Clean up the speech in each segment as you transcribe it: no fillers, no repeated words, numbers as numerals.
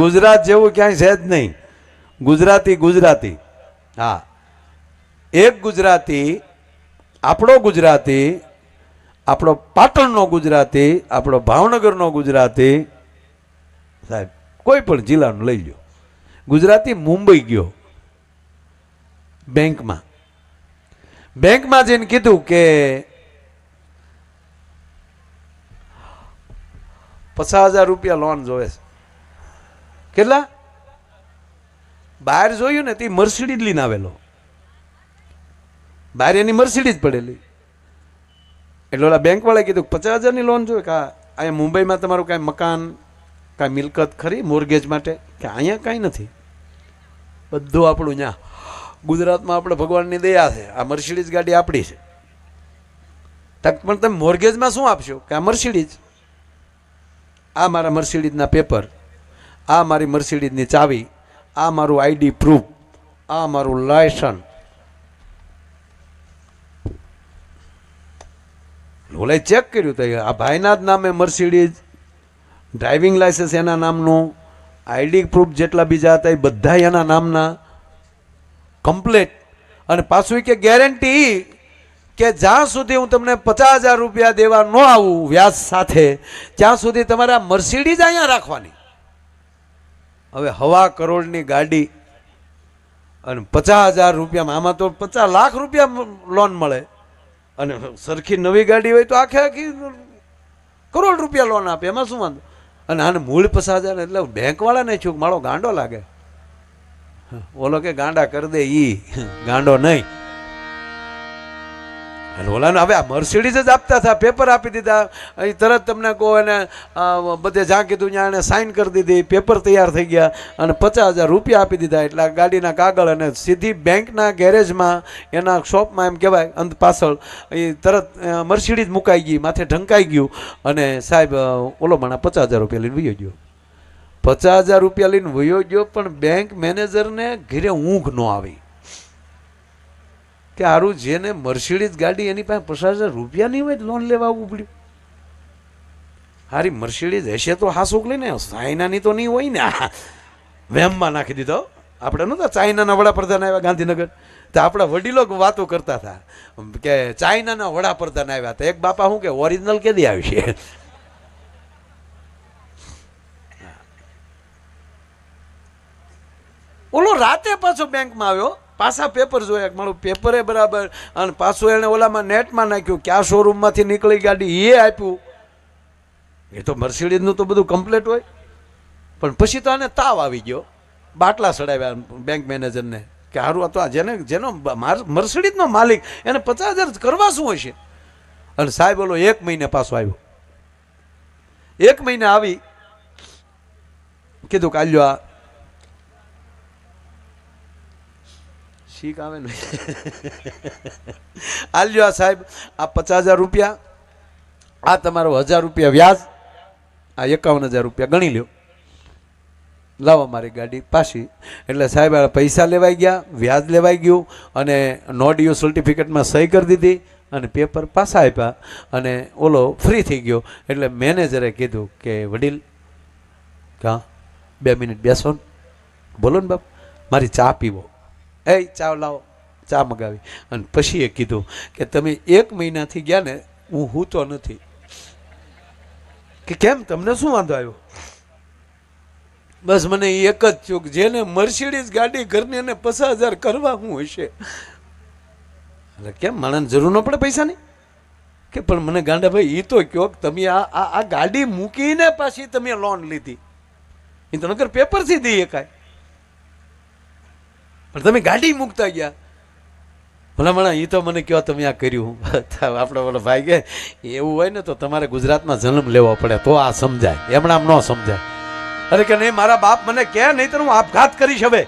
ગુજરાત જેવું ક્યાંય છે જ નહીં. ગુજરાતી ગુજરાતી. હા, એક ગુજરાતી, આપણો ગુજરાતી, આપણો પાટણનો ગુજરાતી, આપણો ભાવનગરનો ગુજરાતી, સાહેબ કોઈ પણ જિલ્લાનું લઈ લો. ગુજરાતી મુંબઈ ગયો બેંકમાં, બેંકમાં જઈને કીધું કે 50,000 રૂપિયા લોન જોવે છે. કેટલા? બહાર જોયું ને તે મર્સિડીઝ લઈને આવેલો, બહાર એની મર્સિડીઝ પડેલી. એટલે ઓલા બેંક વાળાએ કીધું 50,000ની લોન જોઈએ. કે અહીંયા મુંબઈમાં તમારું કાંઈ મકાન, કાંઈ મિલકત ખરી મોર્ગેજ માટે? કે અહીંયા કાંઈ નથી, બધું આપણું ત્યાં ગુજરાતમાં આપણે ભગવાનની દયા છે, આ મર્સિડીઝ ગાડી આપણી છે. પણ તમે મોર્ગેજમાં શું આપશો? કે આ મર્સિડીઝ, આ મારા મર્સિડીઝના પેપર, આ મારી મર્સિડીઝની ચાવી, આ મારું આઈડી પ્રૂફ, આ મારું લાયસન્સ. ઓલાએ ચેક કર્યું તો આ ભાઈના જ નામે મર્સિડીઝ, ડ્રાઇવિંગ લાયસન્સ એના નામનું, આઈડી પ્રૂફ જેટલા બીજા હતા એ બધા એના નામના કમ્પ્લેટ. અને પાછું કે ગેરંટી કે જ્યાં સુધી હું તમને 50,000 રૂપિયા દેવા ન આવું વ્યાજ સાથે, ત્યાં સુધી તમારે આ મર્સિડીઝ અહીંયા રાખવાની. હવે 1.25 કરોડની ગાડી અને 50,000 રૂપિયામાં, આમાં તો 50 લાખ રૂપિયા લોન મળે. અને સરખી નવી ગાડી હોય તો આખી કરોડ રૂપિયા લોન આપે, એમાં શું વાંધો? અને આને મૂળ 50,000. એટલે બેંકવાળાને છું મારો ગાંડો લાગે. ઓલો કે ગાંડા કરી દે, ઈ ગાંડો નહીં. ઓલાને હવે આ મર્સિડીઝ જ આપતા હતા, પેપર આપી દીધા, અહીં તરત તમને કહો એને બધે જ્યાં કીધું ત્યાં એને સાઇન કરી દીધી, પેપર તૈયાર થઈ ગયા અને 50,000 રૂપિયા આપી દીધા. એટલે ગાડીના કાગળ અને સીધી બેંકના ગેરેજમાં, એના શોપમાં એમ કહેવાય અંત પાછળ એ તરત મર્સિડીઝ મુકાઈ ગઈ, માથે ઢંકાઈ ગયું. અને સાહેબ ઓલો માણા 50,000 રૂપિયા લઈને વયો ગયો. 50,000 રૂપિયા લઈને વયો ગયો, પણ બેંક મેનેજરને ઘરે ઊંઘ ન આવી કે હારું જેને મર્સિડીઝ ગાડી એની પાસે 50,000 રૂપિયા નહીં હોય લોન લેવા આવવું પડ્યું. હારી મર્સિડીઝ હશે તો હાસુક લઈને, ચાઇનાની તો નહીં હોય ને. વેમમાં નાખી દીધો. આપણે નહોતા ચાઇનાના વડાપ્રધાન આવ્યા ગાંધીનગર, તો આપણા વડીલો વાતો કરતા હતા કે ચાઇનાના વડાપ્રધાન આવ્યા હતા. એક બાપા શું કે ઓરિજિનલ કેદી આવશે? ઓલો રાતે પાછો બેંકમાં આવ્યો, પાછા પેપર જોયા, મારું પેપરે બરાબર, અને પાછું એને ઓલામાં નેટમાં નાખ્યું ક્યાં શોરૂમમાંથી નીકળી ગાડી એ આપ્યું. એ તો મર્સિડીઝનું તો બધું કમ્પ્લીટ હોય. પણ પછી તો આને તાવ આવી ગયો, બાટલા ચડાવ્યા બેંક મેનેજરને કે સારું આ તો જેનો મર્સિડીઝનો માલિક એને 50,000 કરવા શું હશે? અને સાહેબ ઓલો 1 મહિને પાછો આવ્યો. 1 મહિને આવી કીધું કાલ્યો આ શીખ આવે ને આલ્યો આ સાહેબ આ 50,000 રૂપિયા, આ તમારો 1,000 રૂપિયા વ્યાજ, આ 51,000 રૂપિયા ગણી લ્યો, લાવો મારી ગાડી પાછી. એટલે સાહેબ આ પૈસા લેવાઈ ગયા, વ્યાજ લેવાઈ ગયું, અને નો ડ્યુ સર્ટિફિકેટમાં સહી કરી દીધી અને પેપર પાછા આપ્યા, અને ઓલો ફ્રી થઈ ગયો. એટલે મેનેજરે કીધું કે વડીલ કાં 2 મિનિટ બેસો ને, બોલો ને બાપ, મારી ચા પીવો. એ ચા લાવો, ચા મગાવી. અને પછી એ કીધું કે તમે 1 મહિનાથી ગયા ને, હું હૂતો નથી. કે કેમ, તમને શું વાંધો આવ્યો? બસ મને એક જ ચૂક, જેને મર્સિડીઝ ગાડી ઘરની એને 50,000 કરવા શું હશે? એટલે કેમ, માણસને જરૂર ન પડે પૈસાની? કે પણ મને ગાંડા ભાઈ એ તો કહો કે તમે આ ગાડી મૂકીને પાછી તમે લોન લીધી, એ તો નકર પેપરથી દઈએ કાંઈ, પણ તમે ગાડી મૂકતા ગયા. ભલામણા એ તો મને કહો તમે આ કર્યું. આપણો બોલો ભાઈ કે એવું હોય ને તો તમારે ગુજરાતમાં જન્મ લેવો પડે તો આ સમજાય, એમણામ ન સમજાય. અરે કે નહીં, મારા બાપ મને કહે નહીં તો હું આપઘાત કરીશ. હવે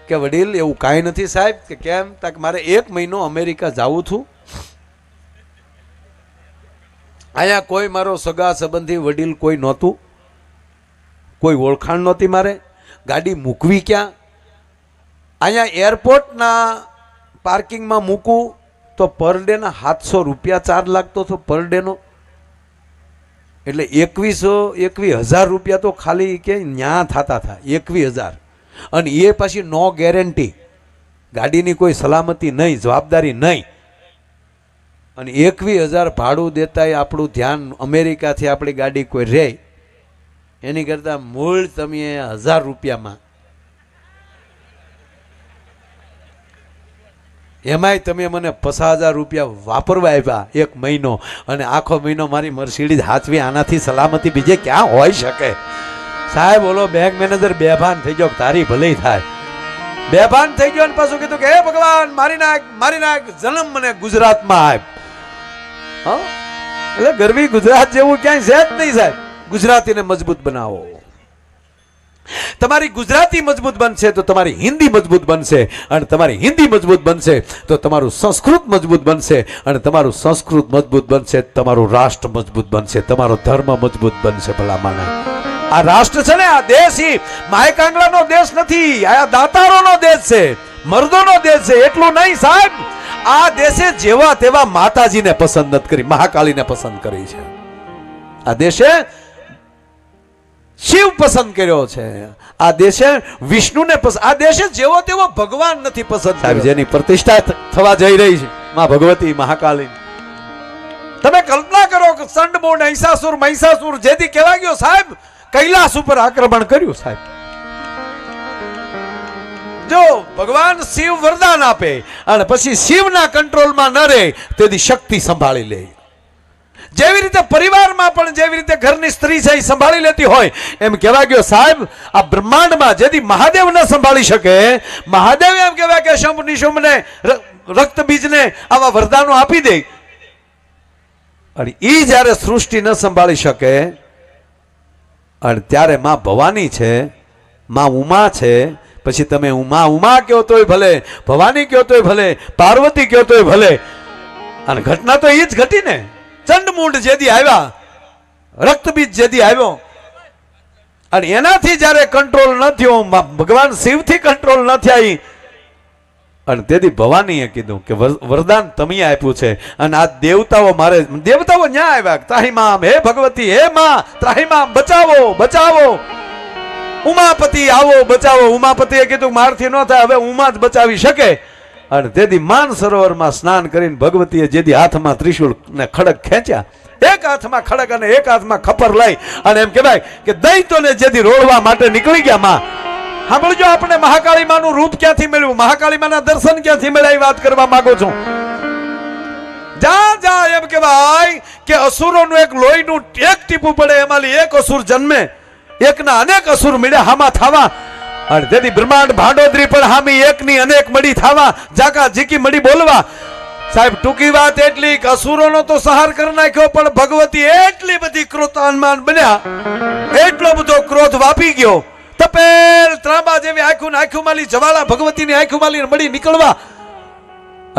કે વડીલ એવું કાંઈ નથી સાહેબ. કે કેમ? તક મારે 1 મહિનો અમેરિકા જાવું છું, અહીંયા કોઈ મારો સગા સંબંધી વડીલ કોઈ નહોતું, કોઈ ઓળખાણ નહોતી મારે. ગાડી મૂકવી ક્યાં? અહીંયા એરપોર્ટના પાર્કિંગમાં મૂકું તો પર ડેના 700 રૂપિયા ચાર્જ લાગતો હતો પર ડેનો. એટલે 21,000 રૂપિયા તો ખાલી કે ન્યા થતા હતા, 21,000. અને એ પાછી નો ગેરંટી, ગાડીની કોઈ સલામતી નહીં, જવાબદારી નહીં. અને 21,000 ભાડું દેતાય આપણું ધ્યાન અમેરિકાથી આપણી ગાડી કોઈ રહે એની કરતાં મૂળ તમે 1,000 રૂપિયામાં, એમાંય તમે મને 50,000 રૂપિયા વાપરવા આપ્યા 1 મહિનો, અને આખો મહિનો મારી મર્સિડીઝ હાથવી, આનાથી સલામતી બીજે ક્યાં હોઈ શકે? સાહેબ ઓલો બેંક મેનેજર બેભાન થઈ ગયો, તારી ભલે થાય. બેભાન થઈ ગયો અને પાછું કીધું કે હે ભગવાન મારી નાખ, જન્મ મને ગુજરાતમાં આપ. એટલે ગરવી ગુજરાત જેવું ક્યાંય છે જ નહીં સાહેબ. ગુજરાતીને મજબૂત બનાવો. તમારી ગુજરાતી મજબૂત બનશે તો તમારી હિન્દી મજબૂત બનશે, અને તમારી હિન્દી મજબૂત બનશે તો તમારું સંસ્કૃત મજબૂત બનશે, અને તમારું સંસ્કૃત મજબૂત બનશે તમારું રાષ્ટ્ર મજબૂત બનશે, તમારો ધર્મ મજબૂત બનશે. ભલા માને આ રાષ્ટ્ર છે ને, આ દેશ માય કાંગલાનો દેશ નથી, આ દાતારોનો દેશ છે, મર્દોનો દેશ છે. એટલું નહીં સાહેબ, આ દેશે જેવા તેવા માતાજીને પસંદ નથી કરી, મહાકાળીને પસંદ કરી છે. આ દેશે શિવ પસંદ કર્યો છે, આ દેશે વિષ્ણુને પસંદ, આ દેશે જેવો તેવો ભગવાન નથી પસંદ. સાહેબ જેની પ્રતિષ્ઠા થવા જઈ રહી છે માં ભગવતી મહાકાળી, તમે કલ્પના કરો કે સંડમૂળ અહિંસાસુર મહિષાસુર જેથી કહેવા ગયો સાહેબ, કૈલાસ ઉપર આક્રમણ કર્યું સાહેબ. જો ભગવાન શિવ વરદાન આપે અને પછી શિવના કંટ્રોલમાં ન રહે તેથી શક્તિ સંભાળી લે. જેવી રીતે પરિવારમાં પણ જેવી રીતે ઘરની સ્ત્રી છે એ સંભાળી લેતી હોય, એમ કહેવા ગયો સાહેબ આ બ્રહ્માંડમાં જેથી મહાદેવ ન સંભાળી શકે, મહાદેવ એમ કહેવાય કે શંભ નિશુંભને રક્ત બીજને આવા વરદાનો આપી દે. અને એ જ્યારે સૃષ્ટિ ન સંભાળી શકે, અને ત્યારે માં ભવાની છે, માં ઉમા છે, પછી તમે ઉમા કહો તોય ભલે, ભવાની કહો તોય ભલે, પાર્વતી કહો તોય ભલે. અને ઘટના તો એ જ ઘટી ને. ચંડમુંડ જેદી આવ્યા, રક્તબીજ જેદી આવ્યો, અને એનાથી જ્યારે કંટ્રોલ ન થયો, ભગવાન શિવથી કંટ્રોલ ન થયા, અને તેથી ભવાનીએ કીધું કે વરદાન તમે આપ્યું છે, અને આ દેવતાઓ ન્યા આવ્યા, ત્રાહિમામ હે ભગવતી, હે માં ત્રાહિમામ બચાવો બચાવો, ઉમાપતિ આવો બચાવો. ઉમાપતિએ કીધું મારથી ન થાય, હવે ઉમા જ બચાવી શકે. અને તેથી માન સરોવરમાં સ્નાન કરીને ભગવતીએ જેથી હાથમાં ત્રિશુળ ને ખડગ ખેંચ્યા, એક હાથમાં ખડગ અને એક હાથમાં ખપર લઈ, અને એમ કહેવાય કે દૈત્યોને જેથી રોડવા માટે નીકળી ગયા. માં સાંભળજો, આપણે મહાકાળી માનું રૂપ ક્યાંથી મળ્યું, મહાકાળી માના દર્શન ક્યાંથી મળ્યા એ વાત કરવા માંગુ છું. જા એમ કહેવાય કે અસુરોનું એક લોહીનું એક ટીપું પડે, એમાંથી એક અસુર જન્મે, એકના અનેક અસુર મળ્યા હામા થાવા. અને તેથી બ્રહ્માંડ ભાંડોદરી પણ હામી એકની અનેક મળી થાવા, જાકા જીકી મળી બોલવા. સાહેબ ટૂંકી વાત એટલી કે અસુરોનો તો સંહાર કરી નાખ્યો, પણ ભગવતી એટલી બધી ક્રોધાન્માન બન્યા, એટલો બધો ક્રોધ વાપી ગયો, તપેલ ત્રાંબા જેવી આંખું માલી જવાળા ભગવતીની આંખું માલી મળી નીકળવા.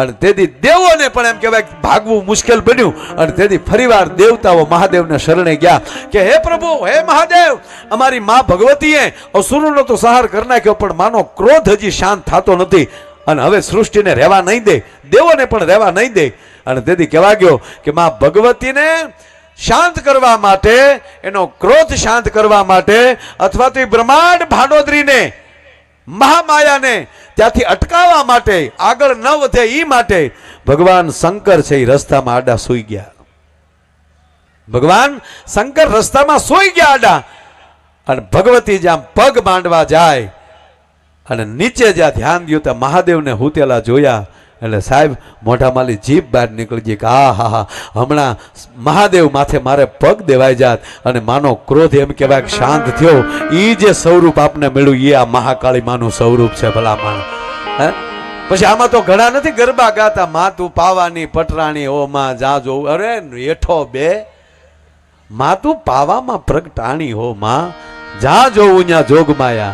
અને તેથી દેવોને પણ એમ કહેવાય ભાગવું મુશ્કેલ બન્યું. અને તેથી ફરીવાર દેવતાઓ મહાદેવને શરણે ગયા કે હે પ્રભુ, હે મહાદેવ, અમારી માં ભગવતીએ અસુરોનો તો સંહાર કરી નાખ્યો, પણ માનો ક્રોધ હજી શાંત થતો નથી, અને હવે સૃષ્ટિને રહેવા નહીં દે, દેવોને પણ રહેવા નહીં દે. અને તેથી કહેવા ગયો કે માં ભગવતીને શાંત કરવા માટે, એનો ક્રોધ શાંત કરવા માટે, અથવા તો બ્રહ્માંડ ભાંડોદરીને મહામાયાને ત્યાંથી અટકાવવા માટે, આગળ ન વધે એ માટે ભગવાન શંકર છે એ રસ્તામાં આડા સૂઈ ગયા. ભગવાન શંકર રસ્તામાં સૂઈ ગયા આડા. અને ભગવતી જ્યાં પગ માંડવા જાય અને નીચે જ્યાં ધ્યાન દ્યું ત્યાં મહાદેવને હુતેલા જોયા. એટલે સાહેબ મોઢામાંથી જીભ બહાર નીકળી ગઈ કે હા, હમણાં મહાદેવ માથે મારે પગ દેવાઈ જાત, અને માનો ક્રોધ એમ કહેવાય શાંત થયો. એ જે સ્વરૂપ આપને મળ્યું એ આ મહાકાળી માનું સ્વરૂપ છે. ભલા માણ પછી આમાં તો ઘણા નથી ગરબા ગાતા, માં તું પાવાની પટરાણી ઓ માં જા જોઉં, અરે હેઠો બે, માં તું પાવામાં પ્રગટાણી હો માં જા જોઉં ન્યા જોગમાયા,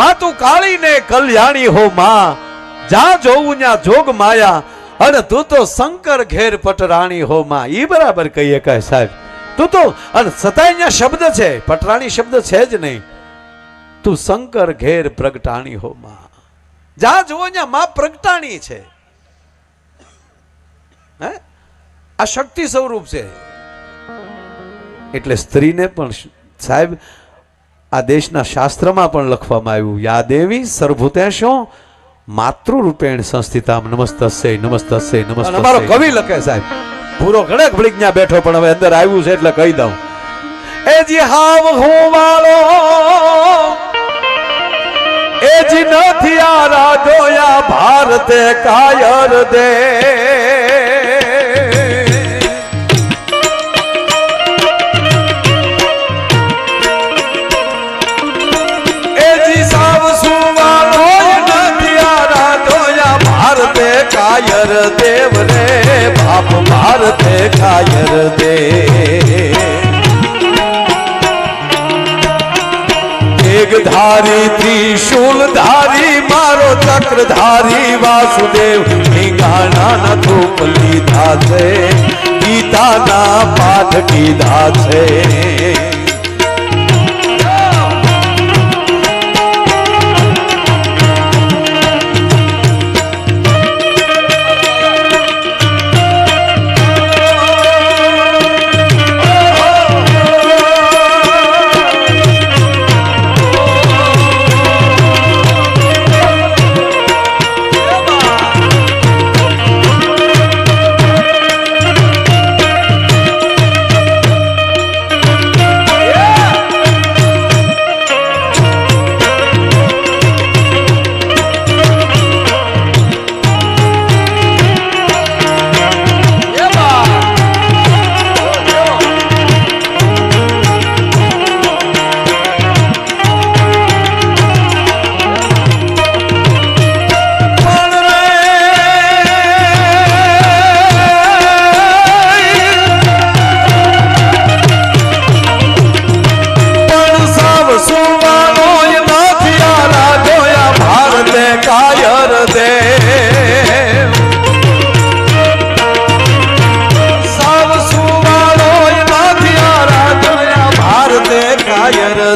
માં તું કાળી ને કલ્યાણી હો માં જા જોઉં ન્યા જોગ માયા, અને તું તો શંકર ઘેર પટરાણી હો માં. ઈ બરાબર કહીએ કાય સાહેબ, તું તો, અને છતાંય અહીંયા શબ્દ છે, પટરાણી શબ્દ છે જ નહીં. તું શંકર ઘેર પ્રગટાણી હો માં, જા જોવો ત્યાં માં પ્રગટાણી છે. હે આ શક્તિ સ્વરૂપ છે. એટલે સ્ત્રીને પણ સાહેબ આ દેશના શાસ્ત્રમાં પણ લખવામાં આવ્યું, યા દેવી સર્વભૂતેષુ માતૃરૂપેણ સંસ્થિતામ નમસ્તસ્ય નમસ્તસ્ય નમસ્તસ્ય. અમારો કવિ લખે સાહેબ, પૂરો ઘણેક ભળિક બેઠો પણ હવે અંદર આવ્યું છે એટલે કહી દઉં. એ જી હાવ હું વાળો એ જી નથી આ રાધોયા ભારતે કાયર દે. એ જી સાવ સુવાળો નથી આ રાધોયા ભારતે કાયર દેવ રે બાપ ભારતે કાયર દે. धारी त्रिशूल धारी मारो चक्र धारी वासुदेव गाना न धूप लीधा छे गीता ना पाठ कीधा छे.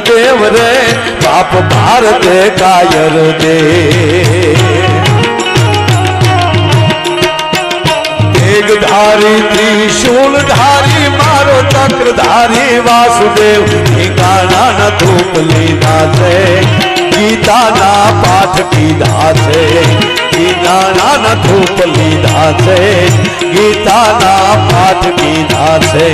देव रे बाप भारते कायर दे. धारी त्रिशूल धारी मारो चक्र धारी वासुदेव गाना न धूप लीधा छे गीता ना पाठ कीधा छे. गाना न धूप लीधा छे गीता ना पाठ कीधा छे.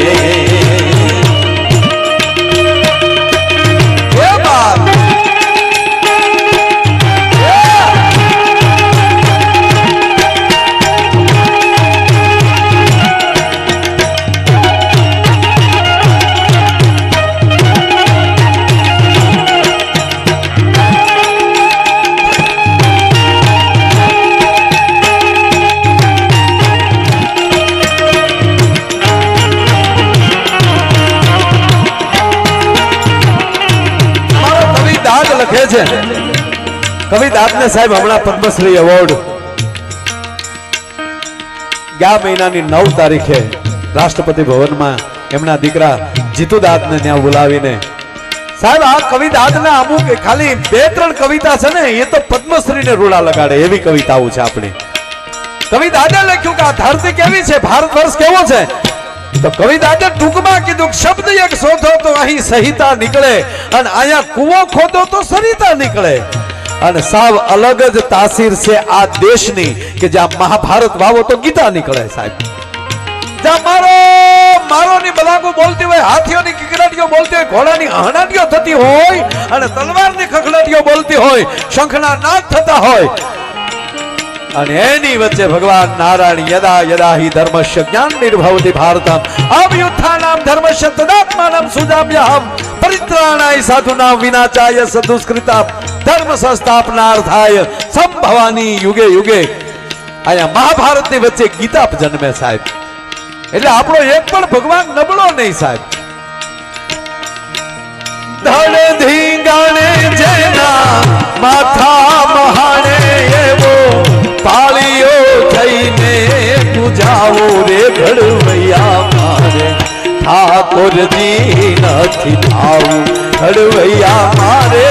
કવિ દાદને સાહેબ હમણાં પદ્મશ્રી એવોર્ડ ગયા મહિનાની 9 તારીખે રાષ્ટ્રપતિ ભવનમાં એમના દીકરા જીતુ દાદને ત્યાં બોલાવીને સાહેબ આ કવિ દાદના અમુક ખાલી 2-3 કવિતા છે ને એ તો પદ્મશ્રીને રૂડા લગાડે એવી કવિતાઓ છે આપણી. કવિ દાદે લખ્યું કે આ ધરતી કેવી છે, ભારત વર્ષ કેવો છે, તો કવિ દાદે ટૂંકમાં કીધું શબ્દ એક શોધો તો અહીં સહિતા નીકળે અને અહીંયા કૂવો ખોદો તો સરિતા નીકળે. અને સાવ અલગ જ તાસીર છે આ દેશની કે જ્યાં મહાભારત વાવો તો ગીતા નીકળે સાહેબ. જ્યાં મારો મારો ની બલાગુ બોલતી હોય, હાથીઓની કિકડાટીઓ બોલતી હોય, ઘોડાની હણાટીઓ થતી હોય અને તલવારની ખખડાટીઓ બોલતી હોય, શંખના નાદ થતા હોય અને એની વચ્ચે ભગવાન નારાયણ યદા યદા હિ ધર્મસ્ય જ્ઞાન નિર્ભવતિ ભારતમ અવ્યુત્થાનામ ધર્મસ્ય તદાત્માનમ સુજામ્યહમ પરિત્રાણાય સાધુનામ વિનાચાય સદુષ્કૃતામ ધર્મ સંસ્થાપનાર્થાય સંભવાની યુગે યુગે. આયા મહાભારતની વચ્ચે ગીતા જન્મે સાહેબ. એટલે આપણો એક પણ ભગવાન નબળો નહીં સાહેબ. ધડ ધીંગાણે જેના માથા મહાણે એવો પાળીઓ થઈને પૂજાવો રે ઘડવૈયા મારે ઠાકોરજી નથી થાવું. ઘડવૈયા મારે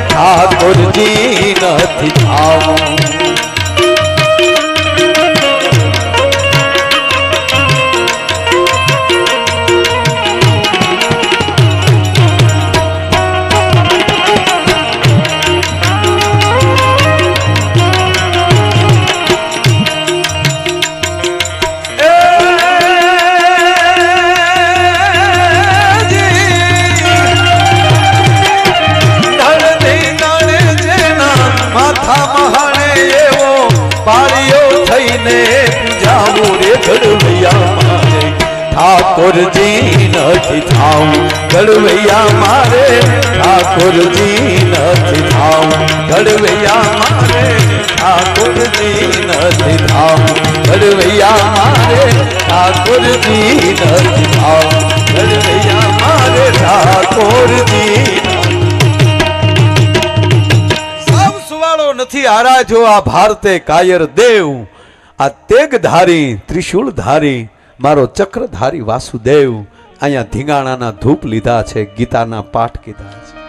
ઠાકોરજી નથી થાવું. ઠાકોરજી નથી થાઉં ઘડવૈયા મારે ઠાકોરજી નથી થાઉં ઘડવૈયા મારે ઠાકોરજી નથી થાઉં ઘડવૈયા મારે ઠાકોરજી નથી થાઉં ઘડવૈયા મારે ઠાકોરજી સૌ સુવાળો નથી હારા જો આ ભારતે કાયર દેવ આ તેગધારી ત્રિશુલધારી મારો ચક્રધારી વાસુદેવ અહીંયા ધીંગાણાના ધૂપ લીધા છે ગીતાના પાઠ કીધા છે